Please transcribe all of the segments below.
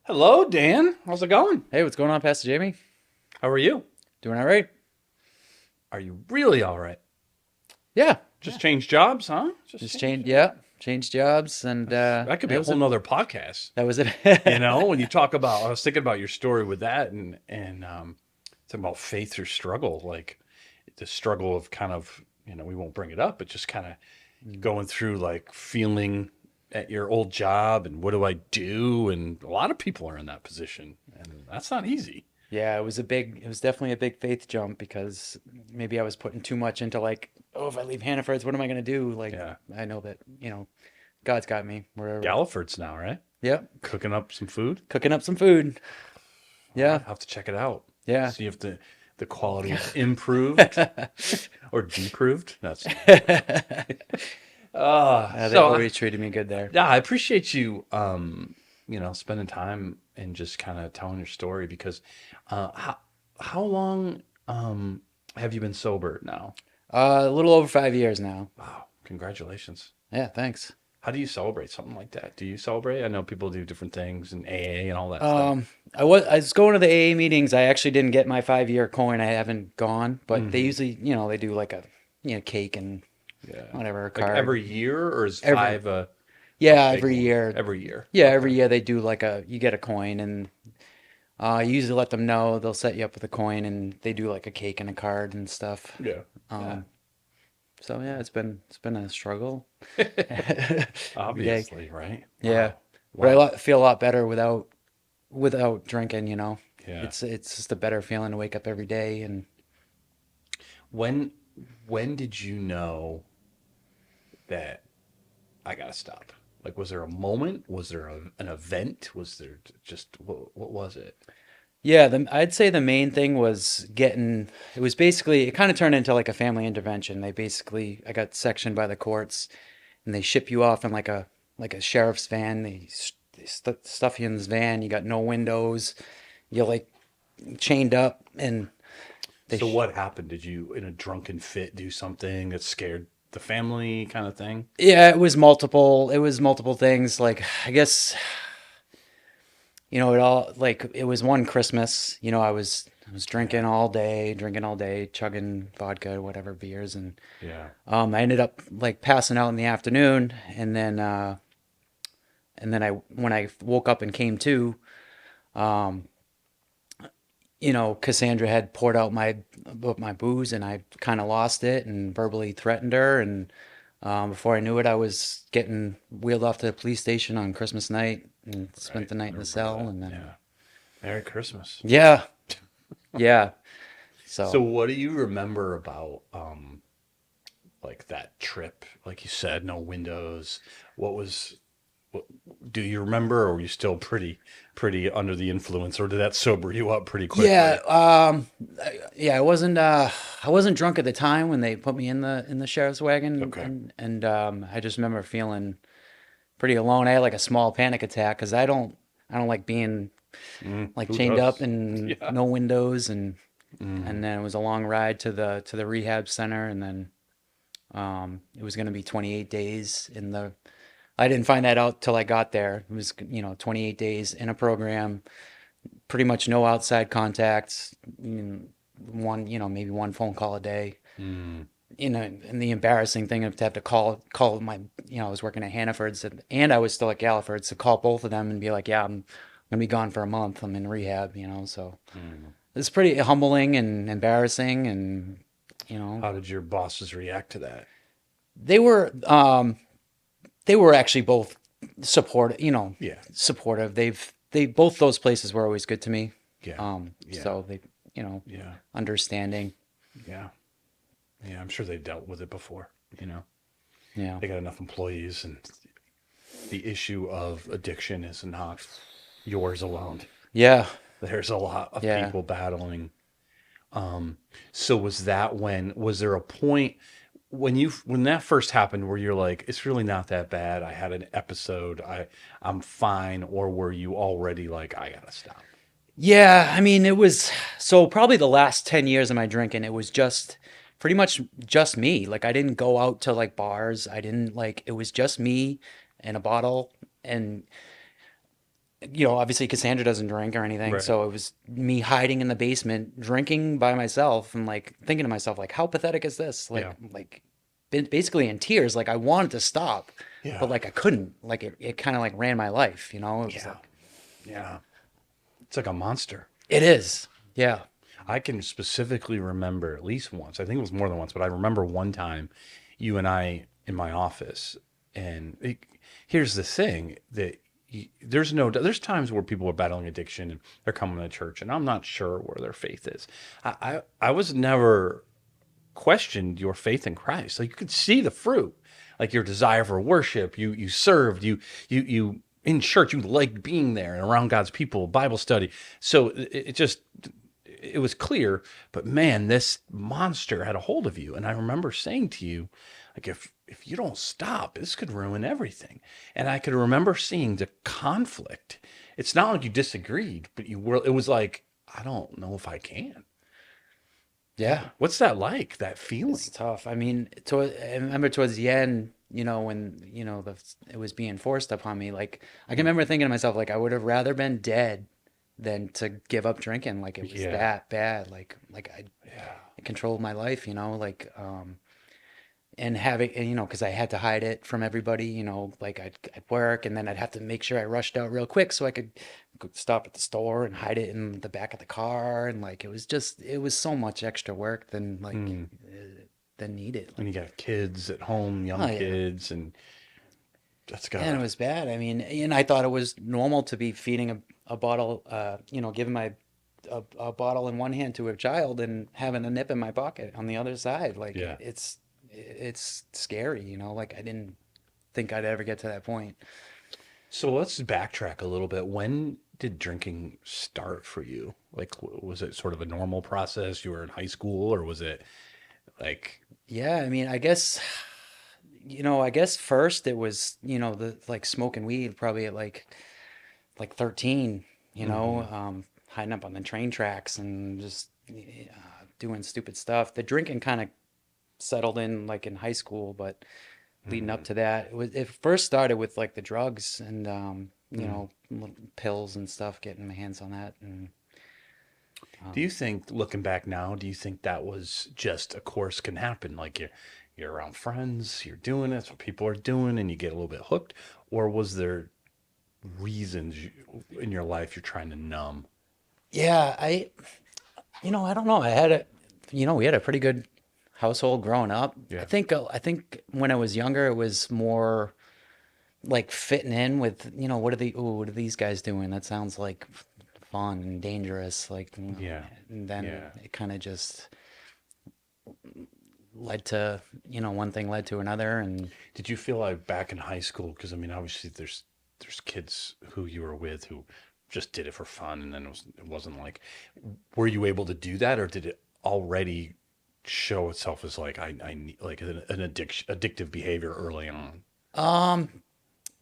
Hello, Dan. How's it going? Hey, what's going on, Pastor Jamie? How are you? Doing all right? Are you really all right? Yeah, Just changed jobs, huh? Just just changed changed. jobs. Yeah, changed jobs, and That could be it a was whole a nother podcast. that was it. When you talk about, I was thinking about your story with that, and talking about faith or struggle, like the struggle of kind of, we won't bring it up, but just kind of Mm. going through like feeling at your old job and what do I do? And a lot of people are in that position, and that's not easy. Yeah, it was definitely a big faith jump because maybe I was putting too much into like, oh, if I leave Hannaford's, what am I gonna do? Like, Yeah. I know that God's got me wherever. Galliford's now, right? Yep, Cooking up some food. cooking up some food. All right, Yeah, I'll have to check it out. yeah. See if the quality is improved or deproved. That's They always treated me good there. yeah, I appreciate you spending time and just kind of telling your story because how long have you been sober now? A little over 5 years now. Wow, congratulations. Yeah, thanks. How do you celebrate something like that? Do you celebrate? I know people do different things and AA and all that stuff. I was going to the AA meetings. I actually didn't get my 5 year coin. I haven't gone, but they Hmm. usually, they do like a cake and Yeah. whatever, a Like card. every year or is Every five a Yeah, big every one? year. Every year. Yeah, every Okay. year they do like you get a coin, and you usually let them know. They'll set you up with a coin, and they do like a cake and a card and stuff. Yeah. Yeah. Um, so yeah, it's been a struggle every day. Obviously, right? Yeah, Wow. but Wow. feel a lot better without drinking. Yeah. It's just a better feeling to wake up every day and. When when did you know that I gotta stop? Like, was there a moment? Was there an event? Was there just what was it? Yeah, I'd say the main thing was it was basically, it kind of turned into like a family intervention. I got sectioned by the courts and they ship you off in like a sheriff's van. They stuff you in this van. You got no windows. You're like chained up and they, So what happened? Did you, in a drunken fit, do something that scared the family, kind of thing? yeah, it was multiple things. Like, I guess, it was one Christmas, I was Yeah. drinking all day, chugging vodka, whatever beers, and Yeah. I ended up like passing out in the afternoon, and then when I woke up and came to, um, Cassandra had poured out my booze, and I kind of lost it and verbally threatened her, and before I knew it, I was getting wheeled off to the police station on Christmas night and spent Right. the night I in the remember cell, that. and then Yeah. Merry Christmas. yeah, yeah. So So what do you remember about like that trip? Like you said, no windows. What was what, do you remember, or were you still pretty under the influence, or did that sober you up pretty yeah, quickly? yeah. I wasn't drunk at the time when they put me in the sheriff's wagon, Okay. and I just remember feeling pretty alone. I had like a small panic attack because I don't like being like Who chained up does? and Yeah. no windows, and Mm, then it was a long ride to the rehab center, and then it was going to be 28 days in the. I didn't find that out till I got there. It was 28 days in a program, pretty much no outside contact, maybe one phone call a day. mm, And the embarrassing thing of to have to call my, I was working at Hannaford's, and I was still at Galliford's, to call both of them and be like, yeah, I'm gonna be gone for a month. I'm in rehab, so mm. it's pretty humbling and embarrassing, and you know, How did your bosses react to that? they were um they were actually both supportive, Yeah. supportive. They both those places were always good to me. Yeah. Yeah. So they, you know, Yeah. understanding. Yeah. Yeah. I'm sure they dealt with it before. You know, Yeah. they got enough employees, and the issue of addiction is not yours alone. Yeah. There's a lot of Yeah. people battling. So was there a point when that first happened where you're like, it's really not that bad. I had an episode. I'm fine. Or were you already like, I gotta stop? Yeah, I mean, it was so probably the last 10 years of my drinking, it was just pretty much just me. Like, I didn't go out to like bars. I didn't like, it was just me and a bottle. And obviously Cassandra doesn't drink or anything, Right. so it was me hiding in the basement, drinking by myself, and like thinking to myself, like, how pathetic is this? Yeah. Basically in tears, like I wanted to stop, but Yeah. like I couldn't. Like it kind of like ran my life, you know? It was Yeah. like, Yeah. It's like a monster. it is. Yeah. I can specifically remember at least once. I think it was more than once, but I remember one time you and I in my office. And here's the thing that there's times where people are battling addiction and they're coming to church, and I'm not sure where their faith is. I was never questioned your faith in Christ. Like you could see the fruit, like your desire for worship. You served. You in church. You liked being there and around God's people. Bible study. So it just it was clear. But man, this monster had a hold of you. And I remember saying to you, like if you don't stop, this could ruin everything. And I could remember seeing the conflict. It's not like you disagreed, but you were. It was like I don't know if I can. Yeah. What's that like? That It's feeling? tough. I mean, I remember towards the end, when, it was being forced upon me, like I can remember thinking to myself, like I would have rather been dead than to give up drinking. Like it was Yeah. that bad. Like Yeah. it controlled my life, and having, and, because I had to hide it from everybody, like I'd work and then I'd have to make sure I rushed out real quick so I could go stop at the store and hide it in the back of the car. And like, it was so much extra work than Mm. than needed. When you got kids at home, Oh young yeah. kids, and that's And it gotta, was bad. I mean, and I thought it was normal to be feeding a bottle, giving a bottle in one hand to a child and having a nip in my pocket on the other side. Like yeah. it's scary, like I didn't think I'd ever get to that point. So let's backtrack a little bit. When did drinking start for you? Like, was it sort of a normal process? You were in high school, or was it like, Yeah, I mean, I guess first it was, the like smoking weed probably at like 13, hmm hiding up on the train tracks and just doing stupid stuff. The drinking kind of settled in like in high school, but leading up hmm to that, it first started with like the drugs and hmm pills and stuff, getting my hands on that and Do um, you think, looking back now, do you think that was just a course can happen? Like you're around friends, you're doing it, that's what people are doing, and you get a little bit hooked, or was there reasons in your life you're trying to numb? yeah, I don't know. We had a pretty good household growing up. Yeah. I think when I was younger, it was more like fitting in with, what are these guys doing? That sounds like fun and dangerous. Like, Yeah. and then Yeah. it kind of just led to, one thing led to another. And Did you feel like back in high school? Because I mean, obviously, there's kids who you were with who just did it for fun, and then it wasn't like. Were you able to do that, or did it already show itself as like I need like an addictive behavior early on? um,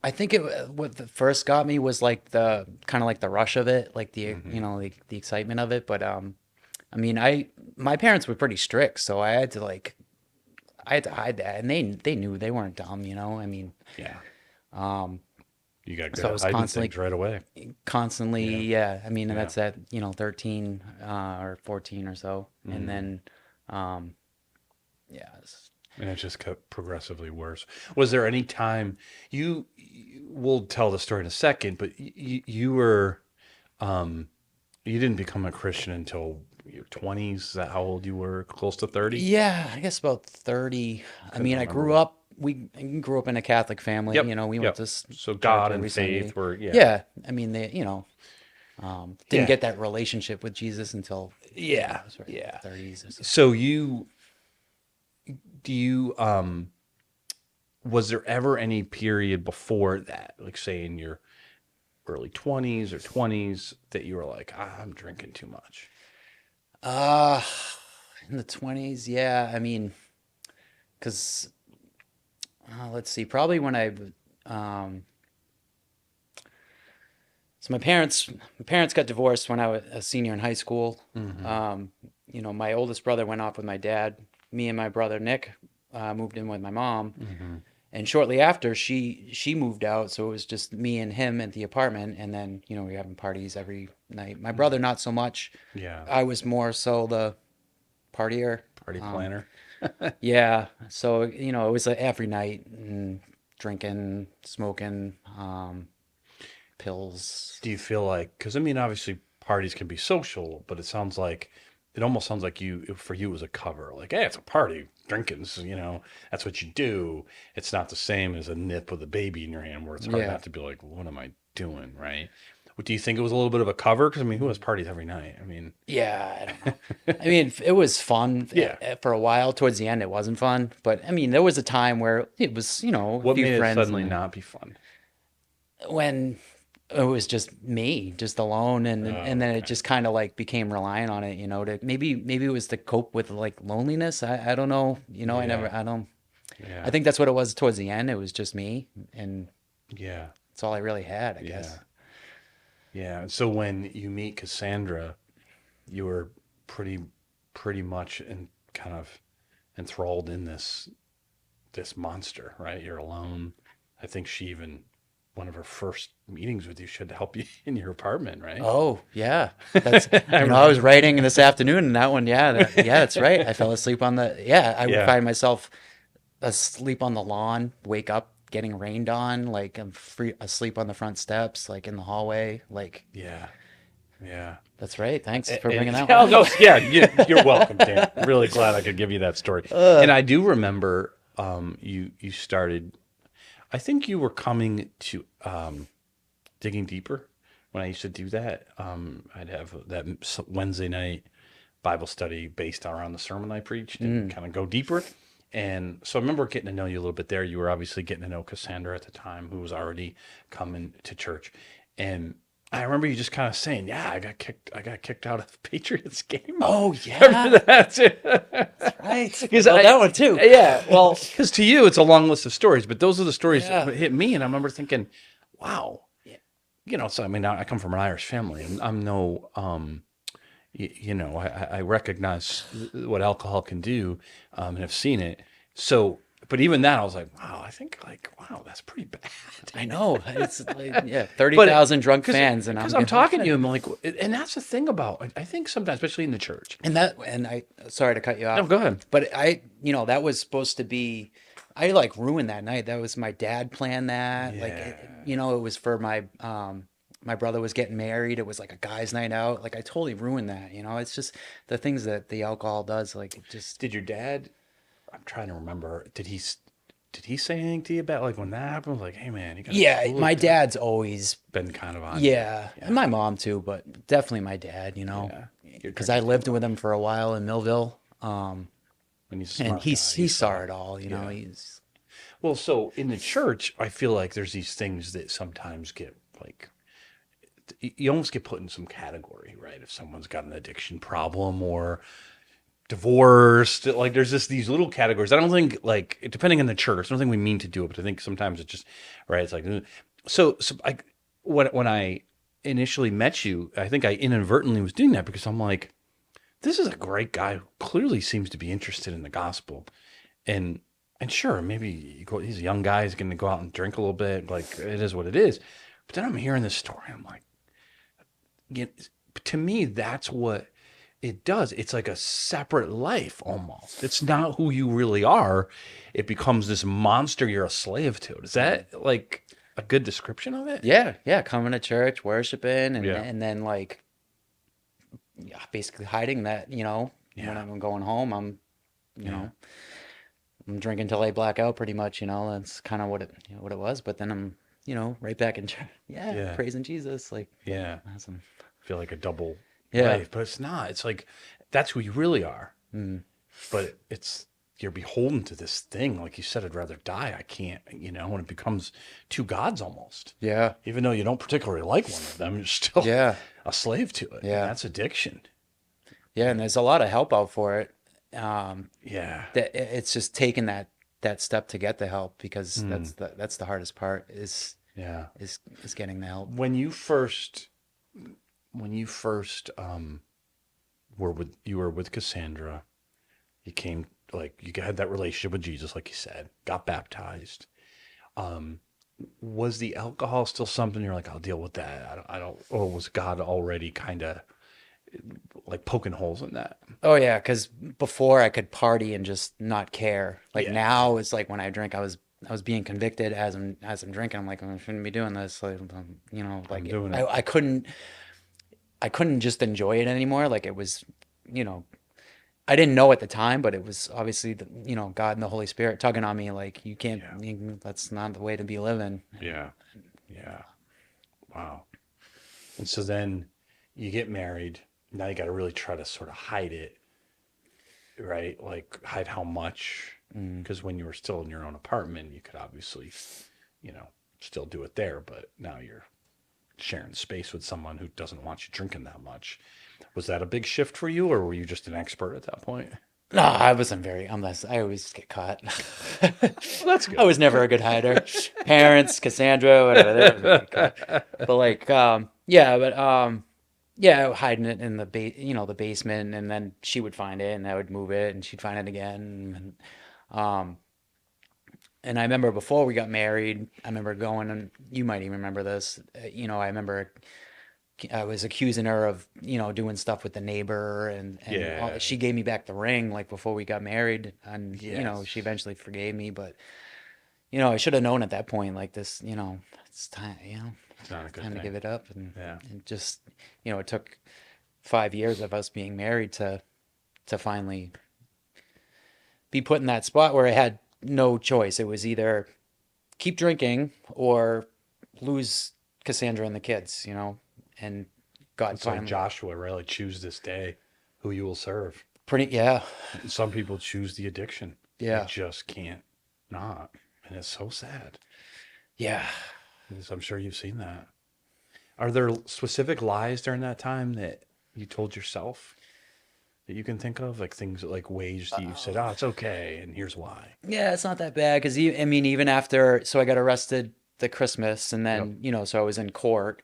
I think what first got me was like the kind of like the rush of it, like hmm the excitement of it. But I mean, my parents were pretty strict, so I had to hide that, and they knew they weren't dumb, I mean, Yeah, um, you got good so I at was hiding things right away. constantly, Yeah, yeah. I mean, and yeah. that's at 13 or 14 or so, and hmm then um, yeah, And it just kept progressively worse. Was there any time we'll tell the story in a second, but you were um you didn't become a Christian until your 20s. Is that how old you were? Close to 30? yeah, I guess about 30. I Couldn't mean, remember what. I grew up in a Catholic family, Yep. we went Yep. to So church God and every Sunday. faith were, yeah. Yeah, I mean, didn't Yeah. get that relationship with Jesus until, Yeah. I was right in Yeah. my 30s or so. So do you was there ever any period before that, like say in your early 20s or 20s, that you were like, I'm drinking too much? Uh, in the 20s, yeah. I mean, because let's see, probably when um, so my parents got divorced when I was a senior in high school. hmm Um, my oldest brother went off with my dad. Me and my brother Nick moved in with my mom, hmm And shortly after, she moved out, so it was just me and him at the apartment. And then, we were having parties every night. My brother, not so much. Yeah. I was more so the partier. Party Um, planner. yeah, so it was every night and drinking, smoking, pills. Do you feel like, because I mean, obviously parties can be social, but it almost sounds like for you, it was a cover. Like, hey, it's a party, drinking, that's what you do. It's not the same as a nip with a baby in your hand where it's hard Yeah, not to be like, what am I doing, right? Do you think it was a little bit of a cover? Because I mean, who has parties every night? I mean, yeah. I don't know. I mean, it was fun yeah. for a while. Towards the end, it wasn't fun, but I mean, there was a time where it was, a What few made it friends, suddenly and not be fun? when it was just me, just alone, and Oh, then it okay. just kind of like became reliant on it, to maybe it was to cope with like loneliness. I don't know, Yeah. I don't. I Yeah. think that's what it was towards the end. It was just me, and Yeah. that's all I really had, I Yeah. guess. Yeah. And so when you meet Cassandra, you were pretty pretty much kind of enthralled in this monster, right? You're alone. I think she even one of her first meetings with you should help you in your apartment, right? Oh, yeah. That's, I I was remember. writing this afternoon and that one, yeah, yeah, that's right. I fell asleep I would Yeah. find myself asleep on the lawn, wake up getting rained on, like I'm asleep on the front steps, like in the hallway. Like, Yeah. Yeah. that's right. Thanks for And bringing that one oh, up. no, yeah, you're welcome, Dan. Really glad I could give you that story. And I do remember you started. I think you were coming to digging deeper when I used to do that. I'd have that Wednesday night Bible study based around the sermon I preached and Mm. kind of go deeper. And so I remember getting to know you a little bit there. You were obviously getting to know Cassandra at the time, who was already coming to church. And I remember you just kind of saying, "Yeah, I got kicked out of the Patriots game." Oh, Remember yeah. that? That's right. Because Oh, that one too. yeah, well, because to you it's a long list of stories, but those are the stories Yeah. that hit me, and I remember thinking, "Wow." Yeah. So I mean, I come from an Irish family, and I'm no, I recognize what alcohol can do, and have seen it. So, but even that, I was like, wow, I think like, wow, that's pretty bad. I know. It's like, yeah, But 30,000 drunk because fans and I'm talking to you, I'm like, and that's the thing about, I think sometimes, especially in the church. and I sorry to cut you No, off, go ahead. but that was supposed to be, I like ruined that night. That was my dad planned that. Like Yeah. it was for my brother was getting married. It was like a guy's night out. Like I totally ruined that. It's just the things that the alcohol does. Like it just Did your dad? I'm trying to remember. Did he say anything to you about like when that happened? Like, hey man, you gotta yeah. cool My it down. dad's always Been kind of on you. yeah, and Yeah. my mom too, but definitely my dad. Yeah. You're Because I drinking too lived with much. him for a while in Millville. And he's a And smart guy. he saw it all. Yeah. He's Well, so in the church, I feel like there's these things that sometimes get like you almost get put in some category, right? If someone's got an addiction problem or divorced, like there's just these little categories. I don't think like depending on the church, I don't think we mean to do it, but I think sometimes it's just right. It's like so I when I initially met you, I think I inadvertently was doing that because I'm like, this is a great guy who clearly seems to be interested in the gospel, and and sure, maybe he's a young guy, he's going to go out and drink a little bit, like it is what it is. But then I'm hearing this story, I'm like, to me, that's what it does. It's like a separate life almost. It's not who you really are. It becomes this monster you're a slave to. Is that like a good description of it? yeah, coming to church, worshiping, Yeah. and then like yeah, basically hiding that. When Yeah. I'm going home, I'm you Yeah. know I'm drinking till I black out, pretty much. That's kind of what it was. But then I'm right back in church, yeah, Yeah. praising Jesus, like Yeah. awesome. I feel like a double Yeah. life, but it's not. It's like that's who you really are. Mm. But it's you're beholden to this thing. Like you said, I'd rather die. I can't, when it becomes two gods almost. Yeah. Even though you don't particularly like one of them, you're still Yeah. a slave to it. And Yeah. that's addiction. Yeah. And there's a lot of help out for it. Yeah. That it's just taking that step to get the help, because Mm. that's the hardest part is Yeah. is getting the help. When you first were with Cassandra, you came like you had that relationship with Jesus, like you said, got baptized. Was the alcohol still something you're like, I'll deal with that? Or was God already kind of like poking holes in that? Oh yeah, because before I could party and just not care. Like Yeah, now it's like when I drink, I was being convicted as I'm drinking. I'm like, "Oh, I shouldn't be doing this. Like, I'm like doing it. I couldn't just enjoy it anymore. Like it was, you know, I didn't know at the time, but it was obviously God and the Holy Spirit tugging on me. Like Yeah, that's not the way to be living. yeah, yeah. Wow. And so then you get married. Now you got to really try to sort of hide it, right? Like hide how much, Mm. because when you were still in your own apartment, you could obviously, you know, still do it there. But now you're sharing space with someone who doesn't want you drinking that much. Was that a big shift for you, or were you just an expert at that point? No, I wasn't very, unless I always get caught. Well, that's I good. was never a good hider. Parents, Cassandra, whatever, they always get caught. But like, yeah, hiding it in the basement, and then she would find it, and I would move it, and she'd find it again. Um, and I remember before we got married, I remember going, and you might even remember this. I remember I was accusing her of, doing stuff with the neighbor, Yeah. she gave me back the ring like before we got married, and she Yes. eventually forgave me, but I should have known at that point, like this, it's time, It's not a good time to thing. give it up, Yeah. and just, it took 5 years of us being married to finally be put in that spot where I had no choice. It was either keep drinking or lose Cassandra and the kids, and God It's like finally, Joshua, really choose this day who you will serve. yeah, Some people choose the addiction. They yeah, just can't not. And it's so sad. yeah. Because I'm sure you've seen that. Are there specific lies during that time that you told yourself that you can think of? Like things like ways that you said, oh, it's okay. And here's why. Yeah, it's not that bad because I mean, even after, so I got arrested the Christmas, and Yep. then so I was in court,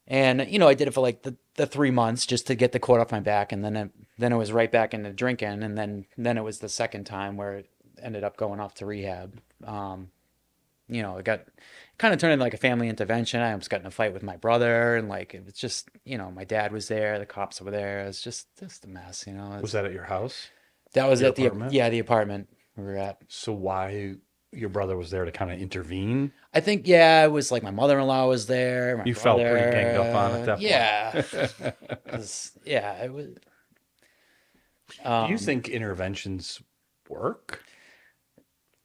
and I did it for like the 3 months just to get the court off my back, and then it was right back into drinking, and then it was the second time where it ended up going off to rehab. It got kind of turned into like a family intervention. I almost got in a fight with my brother, and like it was just, my dad was there, the cops were there. It was just a mess. Was that at your house, That was your at apartment? the apartment we were at. So why your brother was there to kind of intervene? I think, yeah, it was like my mother-in-law was there, my You felt pretty ganged up on at brother. that point. Yeah. 'Cause, yeah, it was. Do you Um, think interventions work?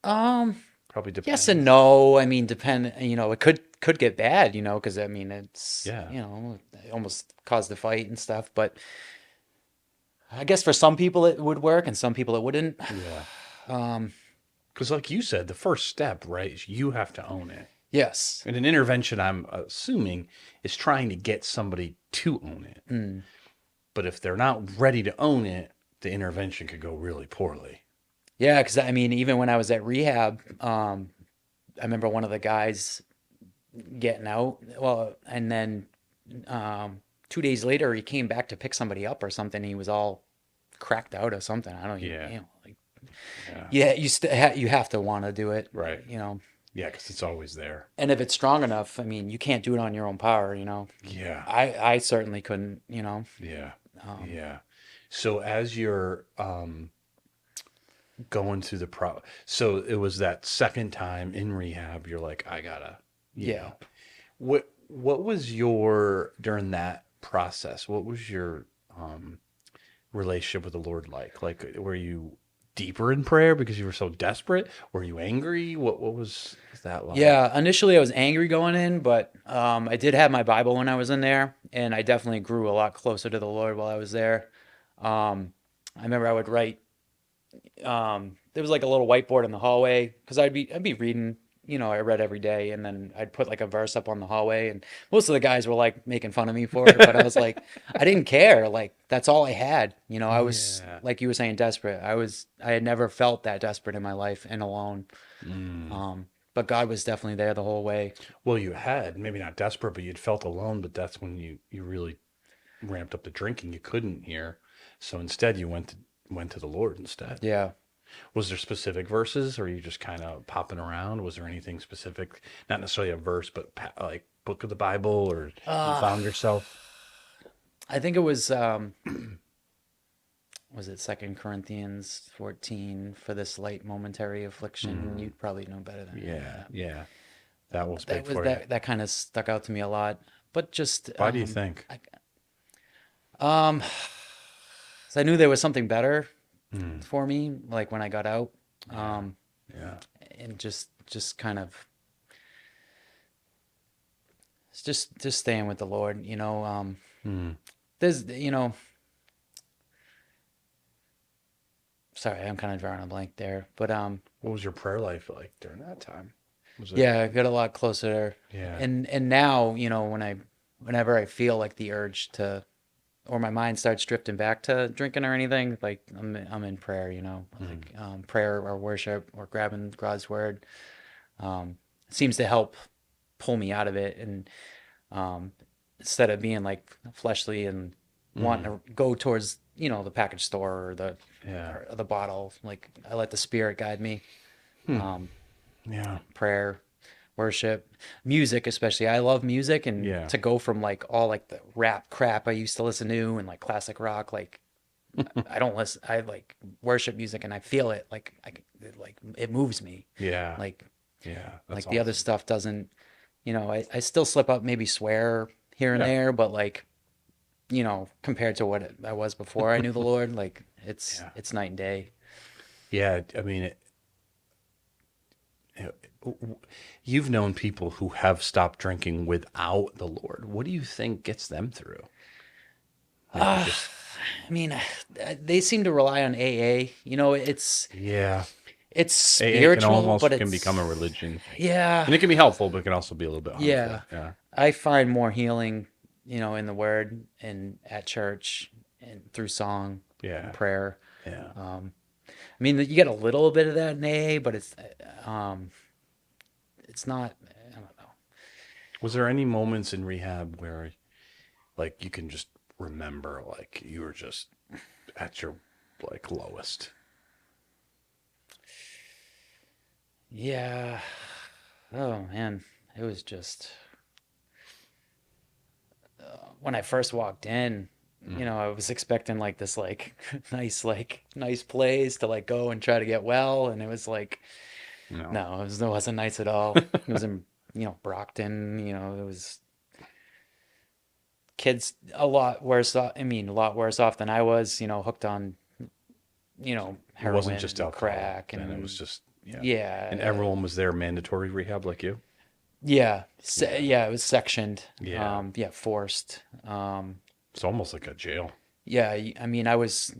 um, Probably yes and depends. no. I mean, it could get bad, because I mean, it's, Yeah. it almost caused a fight and stuff. But I guess for some people it would work, and some people it wouldn't. Yeah. Um, Because, like you said, the first step, right, is you have to own it. yes. And an intervention, I'm assuming, is trying to get somebody to own it. Mm. But if they're not ready to own it, the intervention could go really poorly. Yeah, because I mean, even when I was at rehab, I remember one of the guys getting out. Well, and then 2 days later, he came back to pick somebody up or something. He was all cracked out or something. I don't even, Yeah. like, Yeah. yeah, you have to want to do it, Right. you know. Yeah, because it's always there. And if it's strong enough, I mean, you can't do it on your own power, Yeah. I certainly couldn't, Yeah. Um, Yeah. So as you're going through so it was that second time in rehab, you're like, I gotta, yeah. what was your during that process? What was your relationship with the Lord like? Like, were you deeper in prayer because you were so desperate? Were you angry? What was that like? Yeah, initially I was angry going in, but I did have my Bible when I was in there, and I definitely grew a lot closer to the Lord while I was there. I remember I would write. There was like a little whiteboard in the hallway because I'd be reading. I read every day, and then I'd put like a verse up on the hallway, and most of the guys were like making fun of me for it, but I was like, I didn't care. Like that's all I had. I was Yeah. like you were saying, desperate. I had never felt that desperate in my life and alone. Mm. But God was definitely there the whole way. Well, you had maybe not desperate, but you'd felt alone. But that's when you really ramped up the drinking. You couldn't hear, so instead you went to the Lord instead. Yeah. Was there specific verses, or are you just kind of popping around? Was there anything specific, not necessarily a verse, but like book of the Bible, or you Uh, found yourself? I think it was it Second Corinthians 14 for this light momentary affliction. Mm, You'd probably know better than me. yeah, yeah, that was That big was for you. that kind of stuck out to me a lot. But just Why do you think? um, 'cause I knew there was something better Mm, for me, like when I got out, yeah, um, yeah, and just kind of just staying with the Lord. mm. There's sorry, I'm kind of drawing a blank there, but What was your prayer life like during that time? Was it? yeah, I got a lot closer, Yeah. and now whenever I feel like the urge to, or my mind starts drifting back to drinking or anything, like I'm in prayer, Mm, like prayer or worship or grabbing God's word, seems to help pull me out of it, and um, instead of being like fleshly and wanting mm, to go towards the package store yeah. or the bottle, like I let the Spirit guide me. Hmm. Um, Yeah. prayer, worship, music especially. I love music, and Yeah. to go from like all like the rap crap I used to listen to and like classic rock, like I don't listen. I like worship music, and I feel it. Like it moves me. Yeah. Like Yeah. That's like the other awesome. stuff doesn't. I still slip up, maybe swear here and Yeah. there, but like compared to what I was before I knew the Lord, like Yeah. it's night and day. Yeah. I mean, you've known people who have stopped drinking without the Lord. What do you think gets them through? Like, Uh, just, I mean, they seem to rely on AA. yeah. It's AA can spiritual, but almost can become a it's religion. yeah, And it can be helpful, but it can also be a little bit yeah. harmful. Yeah. I find more healing, in the Word and at church and through song and Yeah. prayer. Yeah. Um, I mean, you get a little bit of that in AA, but um, it's not. I don't know. Was there any moments in rehab where, like, you can just remember, like, you were just at your, like, lowest? Yeah. Oh man, it was just when I first walked in. Mm. I was expecting like this nice place to like go and try to get well, and it was like No. no, it wasn't nice at all. It was in Brockton. It was kids a lot worse off. I mean, a lot worse off than I was. Hooked on It wasn't heroin just and alcohol. crack Then it was and just, yeah. And yeah, everyone was there mandatory rehab like you? yeah, Yeah. yeah. It was sectioned. Yeah. Yeah, forced. It's almost like a jail. Yeah, I mean, I was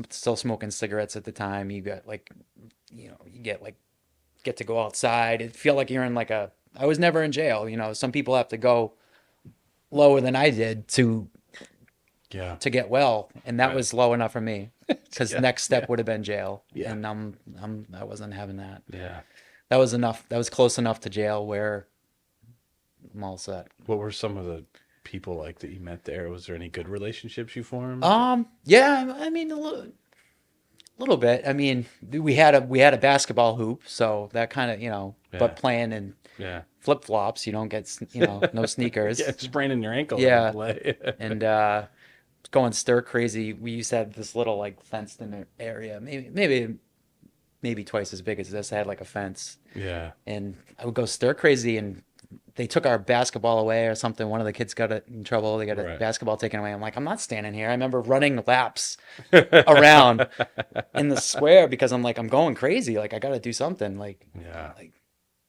still smoking cigarettes at the time. You got like you get to go outside. It feel like you're in like a. I was never in jail. Some people have to go lower than I did Yeah. to get well, and that Right. was low enough for me. Because Yeah. next Yeah. step would have been jail, Yeah. and I wasn't having that. Yeah. That was enough. That was close enough to jail where I'm all set. What were some of the people like that you met there? Was there any good relationships you formed? Yeah, I mean a little bit. I mean, we had a basketball hoop, so that kind of Yeah. but playing in Yeah. flip flops, you don't get no Yeah. sneakers. Spraining your ankle every Yeah, play. and going stir crazy. We used to have this little like fenced in area, maybe twice as big as this. I had like a fence, Yeah. and I would go stir crazy, and they took our basketball away or something. One of the kids got in trouble. They got a Right. basketball taken away. I'm like, I'm not standing here. I remember running laps around in the square because I'm like, I'm going crazy. Like, I got to do something. Yeah. Like,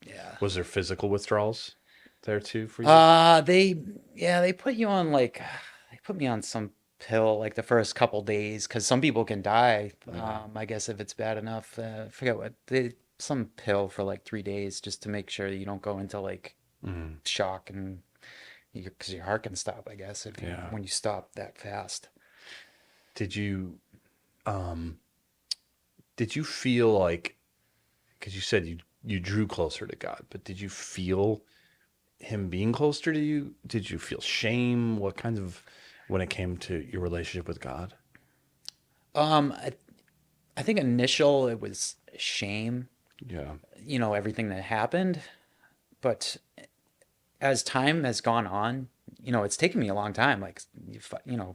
yeah. Was there physical withdrawals there too for you? They put you on like, they put me on some pill like the first couple days because some people can die. Yeah. I guess if it's bad enough, I forget some pill for like 3 days just to make sure you don't go into like Mm. shock and because your heart can stop, I guess, if Yeah. when you stop that fast. Did you um did you feel like, because you said you drew closer to God, but did you feel him being closer to you? Did you feel shame? What kind of, when it came to your relationship with God? Um, I, I think initial it was shame, Yeah. everything that happened. But as time has gone on, it's taken me a long time, like,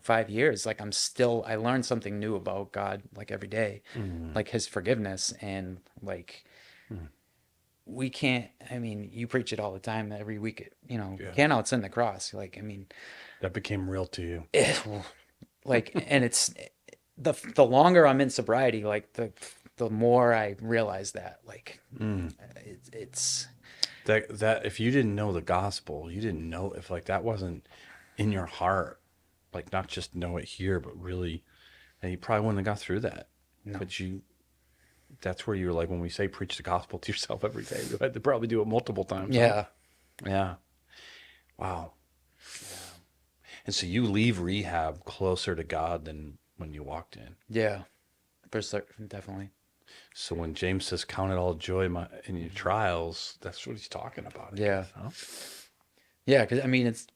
5 years. Like I learned something new about God, like every day, Mm, like his forgiveness. And like, mm, we can't, I mean, you preach it all the time every week, yeah. can't outsend the cross. Like, I mean, That became real to you. like, and it's the longer I'm in sobriety, like the more I realize that, like, Mm. it's That if you didn't know the gospel, you didn't know if like that wasn't in your heart, like not just know it here, but really, and you probably wouldn't have got through that. no. But that's where you're like, when we say preach the gospel to yourself every day, you had to probably do it multiple times, huh? Yeah. Yeah. Wow. And so you leave rehab closer to God than when you walked in. Yeah. For certain, definitely. So when James says, "Count it all joy in your trials," that's what he's talking about, I Yeah. guess, huh? Yeah, because I mean, it's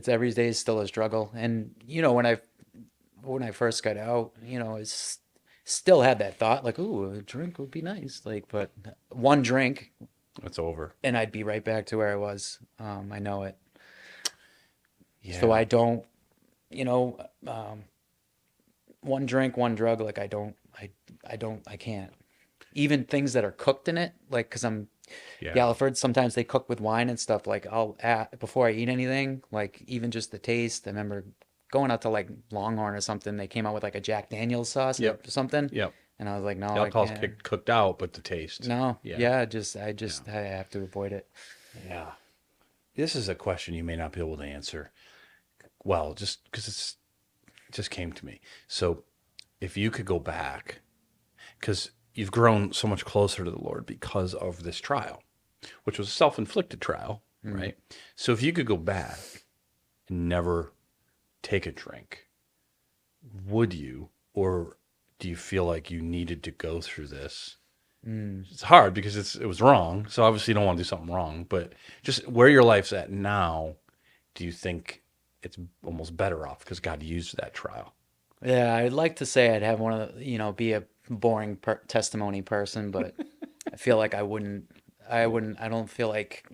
every day is still a struggle. And when I first got out, it's still had that thought, like, ooh, a drink would be nice. Like, but one drink It's over. and I'd be right back to where I was. I know it. So Yeah. I don't, you know, one drink, one drug, like I can't. Even things that are cooked in it, like, because I'm Yeah. Galliford, sometimes they cook with wine and stuff. Like, I'll add, before I eat anything, like even just the taste. I remember going out to like Longhorn or something. They came out with like a Jack Daniel's sauce or Yep. something, Yep. and I was like, The no, I alcohol's can't. cooked out, but the taste. No, Yeah. yeah, Yeah. I have to avoid it. Yeah. This is a question you may not be able to answer. Well, just because it just came to me. So if you could go back, because you've grown so much closer to the Lord because of this trial, which was a self-inflicted trial, Mm. right? So if you could go back and never take a drink, would you, or do you feel like you needed to go through this? Mm. It's hard because it was wrong. So obviously you don't want to do something wrong, but just where your life's at now, do you think it's almost better off because God used that trial? Yeah, I'd like to say I'd have one of the, be a boring testimony person, but I feel like I wouldn't. I don't feel like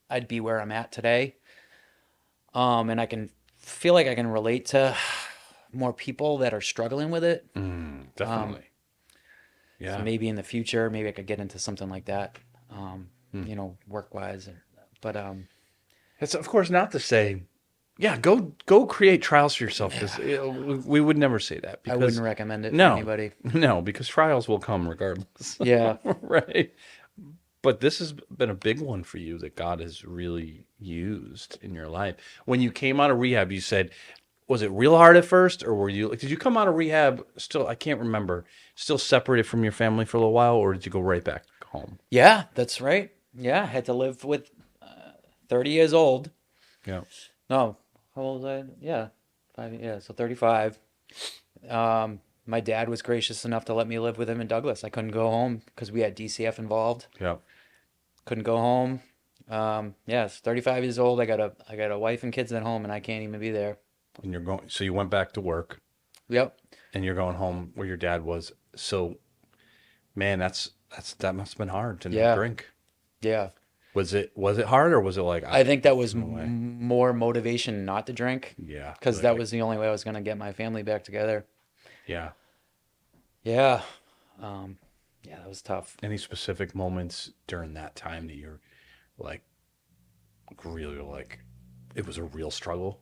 I'd be where I'm at today. And I can feel like I can relate to more people that are struggling with it. Um, Definitely. so Yeah. maybe in the future, maybe I could get into something like that, Hmm. work wise. But It's of course not to say, yeah, go create trials for yourself because we would never say that I because wouldn't recommend it for no, anybody. no, because trials will come regardless, Yeah. right? But this has been a big one for you that God has really used in your life. When you came out of rehab, you said, was it real hard at first, or were you like, did you come out of rehab still? I can't remember, still separated from your family for a little while, or did you go right back home? Yeah, that's right. Yeah, I had to live with 30 years old. Yeah. No, how old was I? Yeah, yeah, so 35. My dad was gracious enough to let me live with him in Douglas. I couldn't go home because we had DCF involved. Yeah. Couldn't go home. Yeah, it's 35 years old. I got a wife and kids at home, and I can't even be there. And you're going, so you went back to work Yep. and you're going home where your dad was. So, man, that must have been hard to not Yeah. drink. Yeah. Was it hard or was it like I think that was no way? more motivation not to drink Yeah. because Like that was the only way I was going to get my family back together. yeah. Yeah. Um, yeah, that was tough. Any specific moments during that time that you're like really like it was a real struggle?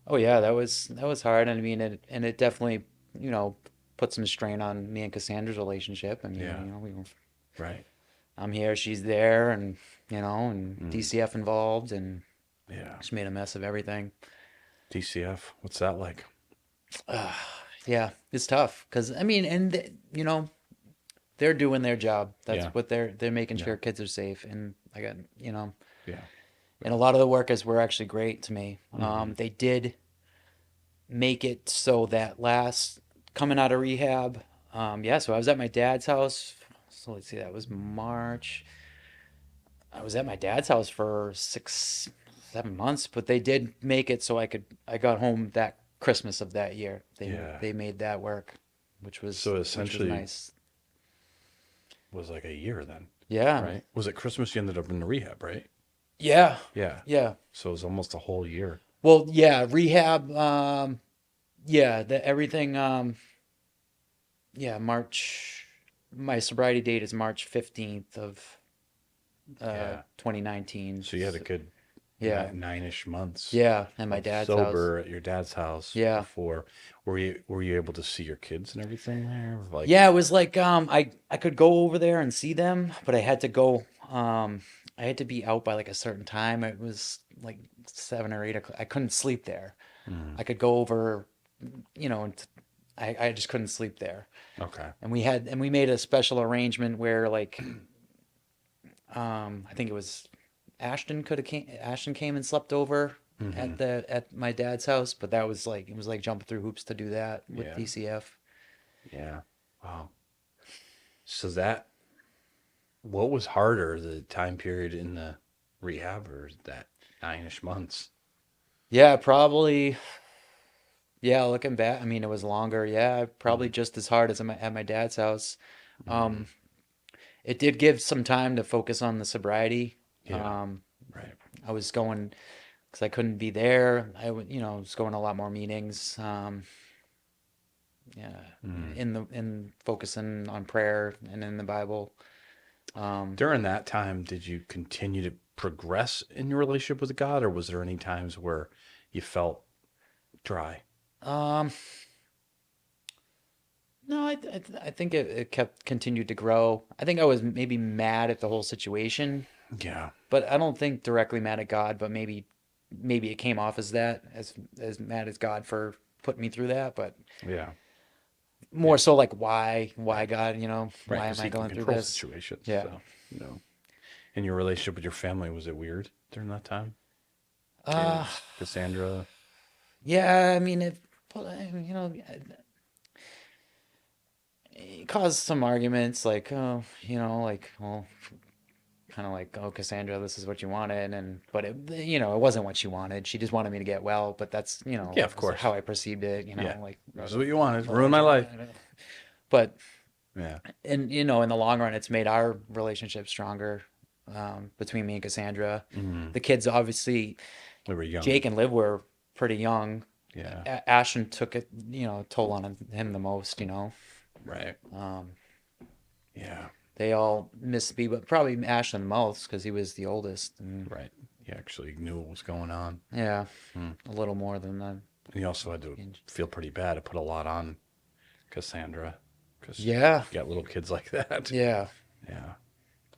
Oh yeah, that was hard. And I mean, it definitely, you know, put some strain on me and Cassandra's relationship. I mean, Yeah. Right. I'm here, she's there, and and Mm. DCF involved, and Yeah. just made a mess of everything. DCF. What's that like? Yeah, it's tough because I mean, and they're doing their job. That's Yeah. what they're making Yeah. sure kids are safe. And I got, Yeah. and a lot of the workers were actually great to me. Hmm. They did make it so that last coming out of rehab, yeah. So I was at my dad's house. So let's see, that was March. I was at my dad's house for 6, 7 months, but they did make it so I got home that Christmas of that year. They Yeah. they made that work. So which was essentially nice. was like a year then, Yeah. right? Was it Christmas you ended up in the rehab, right? Yeah. Yeah. Yeah. So it was almost a whole year. Well, yeah, rehab, yeah, the everything, yeah, March, my sobriety date is March 15th of Yeah. 2019. So you had a good Yeah. nine-ish months Yeah, at my of dad's house. sober at your dad's house Yeah. before. Were you able to see your kids and everything there? Like, Yeah, it was like I could go over there and see them, but I had to go I had to be out by like a certain time. It was like 7 or 8 o'clock. I couldn't sleep there. mm, I could go over, and I just couldn't sleep there. okay. And we made a special arrangement where like I think it was Ashton came and slept over Hmm. at my dad's house, but that was like it was like jumping through hoops to do that with Yeah. DCF. Yeah. Wow. So what was harder, the time period in the rehab or that nine-ish months? Yeah, probably. Yeah, looking back, I mean, it was longer. Yeah, probably Mm, just as hard as at my dad's house. mm, Um, it did give some time to focus on the sobriety. yeah. Um, Right. I was going because I couldn't be there. Was going to a lot more meetings. Yeah, Mm. in focusing on prayer and in the Bible. Um, During that time, did you continue to progress in your relationship with God, or was there any times where you felt dry? um, no, I think it kept continued to grow. I think I was maybe mad at the whole situation, Yeah. but I don't think directly mad at God, but maybe it came off as that, as mad as God for putting me through that, but Yeah. more Yeah. so like why Right. God, Right. why am Because I he can going through control this? situations. Yeah. So, you know, in your relationship with your family, was it weird during that time? Uh, Kids, Cassandra. yeah, I mean it caused some arguments like, oh, like, well, kind of like, oh, Cassandra, this is what you wanted, but it wasn't what she wanted. She just wanted me to get well, but that's, Yeah, of was course. how I perceived it, Yeah. like, This is what you wanted. Ruin my life. but Yeah. and in the long run, it's made our relationship stronger, between me and Cassandra. Mm. The kids, obviously, We were young. Jake and Liv were pretty young. Yeah. Ashton took it, toll on him the most. Right. Um, Yeah. they all missed me, but probably Ashton the most because he was the oldest. And Right. You actually knew what was going on. yeah, Mm. a little more than that. And you also had to feel pretty bad to put a lot on Cassandra because Yeah, you got little kids like that. yeah, Yeah.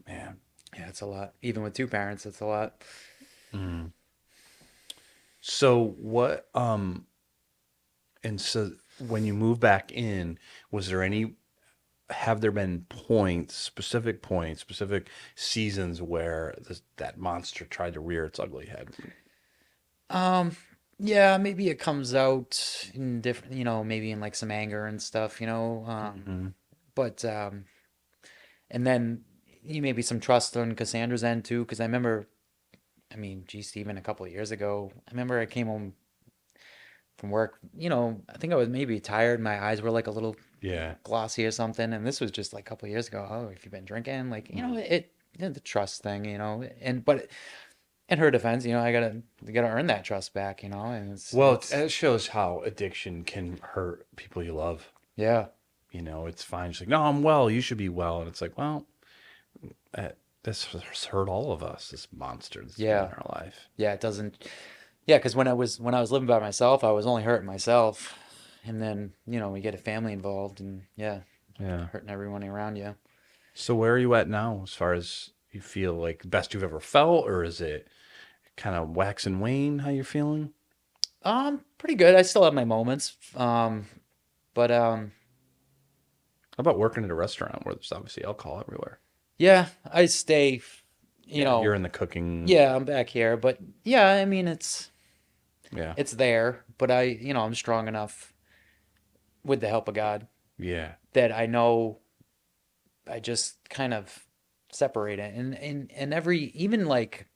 Man. yeah. It's a lot. Even with two parents, it's a lot. Mm. So what and so when you move back in, was there any have there been points, specific seasons where that monster tried to rear its ugly head? Um, yeah, maybe it comes out in different, maybe in like some anger and stuff. Hmm. But and then maybe some trust on Cassandra's end too, because I remember, I mean, gee, Stephen, a couple of years ago, I remember I came home from work. I think I was maybe tired. My eyes were like a little Yeah. glossy or something, and this was just like a couple of years ago. Oh, if you've been drinking, like Mm. the trust thing, and but in her defense, you gotta earn that trust back, and Well, it's it shows how addiction can hurt people you love. yeah, It's fine. She's like, no, I'm well. You should be well. And it's like, well, this has hurt all of us. This monster that's been in yeah, our life. yeah. It doesn't, yeah, because when I was living by myself, I was only hurting myself, and then we get a family involved, and yeah, Yeah. hurting everyone around you. So where are you at now as far as you feel like best you've ever felt, or is it kind of wax and wane how you're feeling? Pretty good. I still have my moments, but How about working at a restaurant where there's obviously alcohol everywhere? yeah, I stay, you Yeah, you're know, in the cooking. yeah, I'm back here, but yeah, I mean Yeah. it's there, but I'm strong enough with the help of God Yeah. that I know I just kind of separate it, and every even like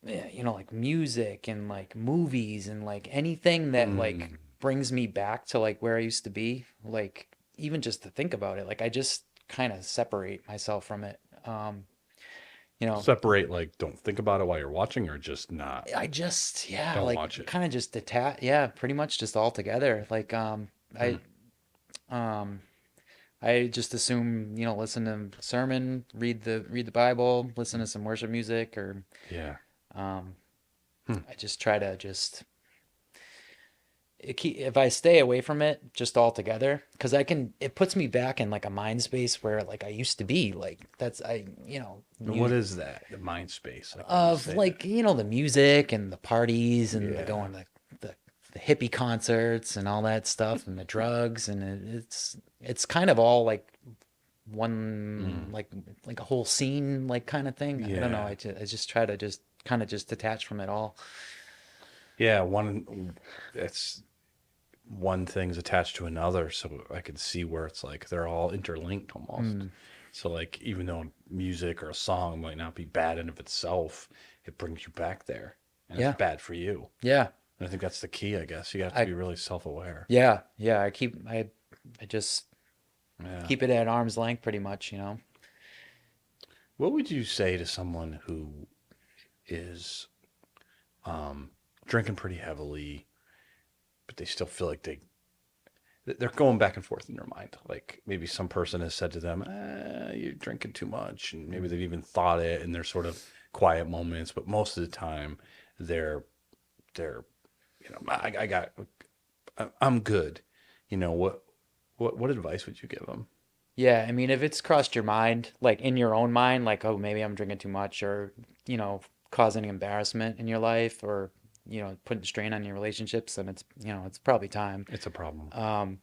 yeah, like music and like movies and like anything that like Mm. brings me back to like where I used to be. Like even just to think about it, like I just kind of separate myself from it. You know, Separate, like, don't think about it while you're watching, or just not, I just, yeah, don't like watch it. kind of just detach, yeah, pretty much just all together. Like, Hmm. um, I just assume, you know, listen to sermon, read the Bible, listen to some worship music, or Yeah. um, Hmm. I just try to just if I stay away from it just altogether, because it puts me back in like a mind space where like I used to be. Like that's you know, What is that? The mind space, like when you of say that. like you know the music and the parties and the Yeah. going to the hippie concerts and all that stuff and the drugs and it's kind of all like one Mm. like a whole scene like kind of thing. I don't know. Yeah. I just try to just kind of just detach from it all. Yeah. It's one thing's attached to another. So I can see where it's like they're all interlinked almost. Mm, So, like, even though music or a song might not be bad in of itself, it brings you back there, and it's yeah, bad for you. yeah. And I think that's the key, I guess. You have to I be really self-aware. yeah. I just Yeah. keep it at arm's length pretty much. You know. What would you say to someone who is um, drinking pretty heavily, but they still feel like they're going back and forth in their mind? Like maybe some person has said to them, "You're drinking too much," and maybe they've even thought it in their sort of quiet moments. But most of the time, they're they're I got I'm good. What advice would you give them? Yeah, I mean, if it's crossed your mind, like in your own mind, like, oh, maybe I'm drinking too much, or, you know, causing embarrassment in your life, or, you know, putting strain on your relationships, then it's, you know, it's probably time. It's a problem. Um,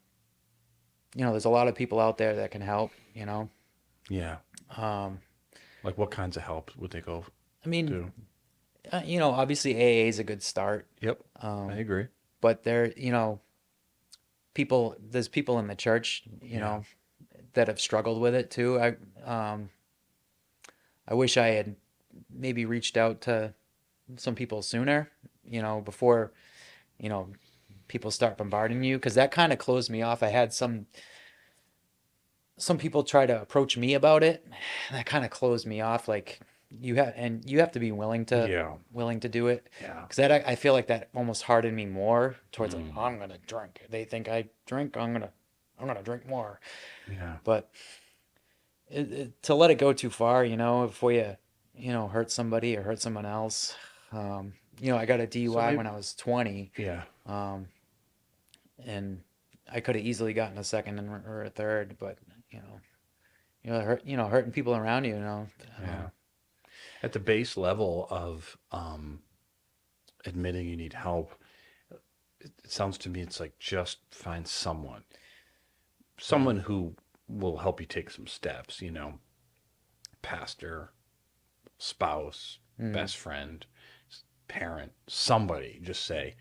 you know, there's a lot of people out there that can help, you know. Yeah. Um, Like what kinds of help would they go I mean, to? you know, obviously AA is a good start. Yep. I Um, agree. but there, you know, there's people in the church, you Yeah. know, that have struggled with it too. I wish I had maybe reached out to some people sooner, you know, before, you know, people start bombarding you, because that kind of closed me off. I had some people try to approach me about it. And that kind of closed me off. Like you have to be Yeah. willing to do it. Yeah. Because that I feel like that almost hardened me more towards like Mm. I'm gonna drink. They think I drink. I'm gonna drink more. Yeah. But to let it go too far, you know, before you know hurt somebody or hurt someone else. Um, you know, I got a So DUI maybe, when I was 20. yeah. Um, and I could have easily gotten a second or a third, but hurting people around you, you know. Yeah. At the base level of admitting you need help, it sounds to me it's like just find Right. someone who will help you take some steps, pastor, spouse, Mm, best friend, parent, somebody just say,